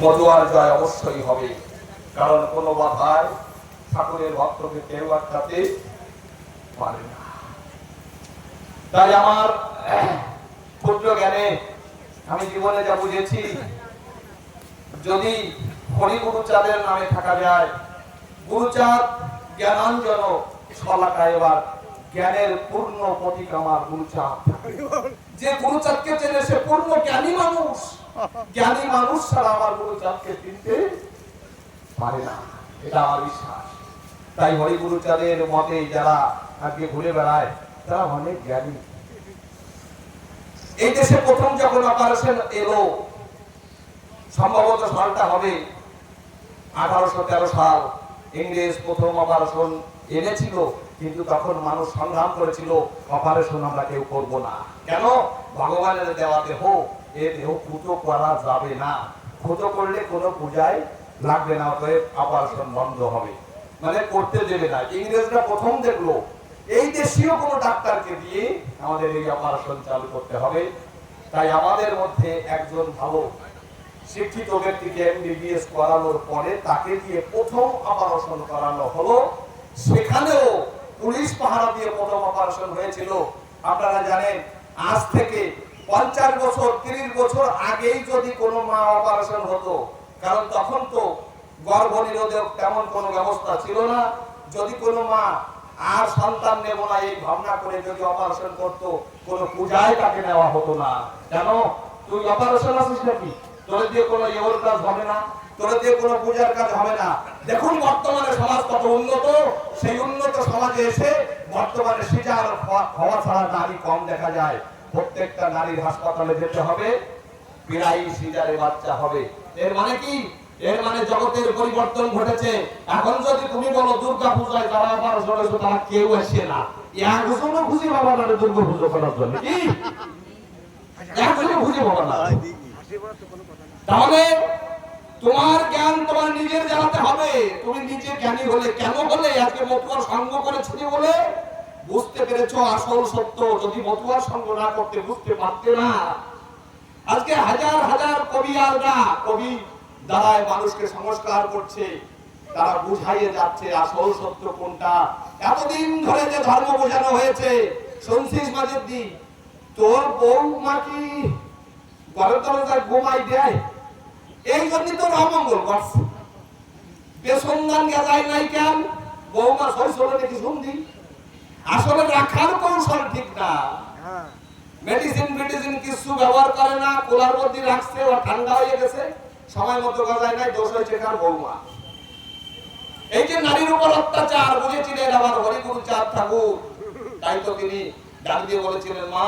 মতুয়ার জয় অবশ্যই হবে, কারণ কোনো বাধায় ঠাকুরের ভক্তকে কেউ আটকাতে পারে না। তাই আমার ক্ষুদ্র জ্ঞানে আমি জীবনে যা বুঝেছি, যদি হরিগুরুচাঁদের নামে থাকা যায়, গুরুচাঁদ জ্ঞানাঞ্জন সলাকা, এবার জ্ঞানের পূর্ণ প্রতীক আমার গুরুচাঁদ। যে গুরুচাঁদকে চেনে সে পূর্ণ জ্ঞানী মানুষ। জ্ঞানী মানুষ ছাড়া আমার গুরুচাঁদকে চিনতে পারে না, এটা আমার বিশ্বাস। তাই হরিগুরুচাঁদের মতে যারা আজকে ঘুরে বেড়ায় তারা অনেক জ্ঞানী। এই দেশে প্রথম যখন অপারেশন এলো, সম্ভবত সালটা হবে 1813 সাল, ইংরেজ প্রথম অপারেশন এনেছিল। কিন্তু তখন মানুষ সংগ্রাম করেছিল, অপারেশন আমরা কেউ করব না। কেন? ভগবানের দেওয়া দেহ, এ দেহ খুঁতো করা যাবে না, খুঁতো করলে কোনো পূজায় লাগবে না, অতএব অপারেশন বন্ধ হবে, মানে করতে দেবে না। ইংরেজরা প্রথম দেখলো এই দেশীয় কোনো ডাক্তারকে দিয়ে আমাদের এই অপারেশন চালু করতে হবে। তাই আমাদের মধ্যে একজন ভালো শিক্ষিত ব্যক্তিকে এমবিবিএস করানোর পরে তাকে দিয়ে প্রথম অপারেশন করানো হলো। সেখানেও পুলিশ পাহারা দিয়ে প্রথম অপারেশন হয়েছিল। আপনারা জানেন, আজ থেকে 50 বছর 30 বছর আগেই যদি কোনো মা অপারেশন হতো, কারণ তখন তো গর্ভনিরোধক তেমন কোনো ব্যবস্থা ছিল না, যদি কোনো মা আর সন্তান নেব না এই ভাবনা করে যদি অপারেশন করতো, কোনো পূজায় তাকে নেওয়া হতো না। কেন? তুই অপারেশন আছিস নাকি? তোর দিয়ে কোনো ইয়র কাজ হবে না, তোর দিয়ে কোনো পূজার কাজ হবে না। দেখুন বর্তমানে সমাজ কত উন্নত, সেই উন্নত সমাজে এসে বর্তমানে সিজার হওয়া ছাড়া নারী কম দেখা যায়। প্রত্যেকটা নারীর হাসপাতালে যেতে হবে, প্রায় সিজারে বাচ্চা হবে। এর মানে কি? এর মানে জগতের পরিবর্তন ঘটেছে। এখন যদি তুমি বলো দুর্গা পূজায় যারা অপারেশন হয়েছে তারা কেউ আসে না, একজনও খুঁজে পাবা না দুর্গা পুজো করার জন্য, কি একজনও খুঁজে পাবা না। তাহলে তোমার জ্ঞান তোমার নিজের জানাতে হবে। তুমি নিজে জ্ঞানী হলে, কেন হলে? আজকে মতুয়ার সঙ্গ করেছি বলে বুঝতে পেরেছো আসল সত্য। যদি মতুয়ার সঙ্গ না করতে বুঝতে পারতে না, আজকে হাজার হাজার কবিয়াররা কবি দ্বারায় মানুষকে সংস্কার করছে, তারা বুঝাইয়ে যাচ্ছে আসল সত্য কোনটা। এতদিন ধরে যে ধর্ম বোঝানো হয়েছে, শুনছিস মাঝেরদি তোর বউ মা কি ঘরের দরজায় ঘুমাই দেয়, এই জন্যই তোর অমঙ্গল করছে। বেসন্ধান গেজায় নাই কেন? বৌমা শৈশবে দেখি শুনছি, আসলে রাখার কৌশল ঠিক না। মেডিসিন কিছু ব্যবহার করে না, কোলার মধ্যে রাখছে, ও ঠান্ডা হয়ে গেছে, সময় মতো গজায় নাই, দোষ হয়েছে কার? বৌমা। এই যে নারীর উপর অত্যাচার বুঝেছিলেন আমার হরিগুরুচাঁদ ঠাকুর, তাই তো তিনি ডাক দিয়ে বলেছিলেন, মা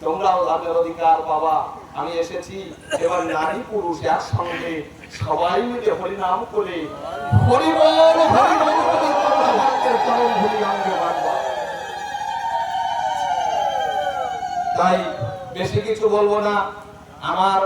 তোমরাও তাদের অধিকার পাবা। আমি এসেছি, এবার নারী পুরুষ একসঙ্গে সবাই মিলে হরিনাম করে হরিবল হরিবল চরণ ধুলি অঙ্গে বাঁধবা। তাই বেশি কিছু বলবো না। আমার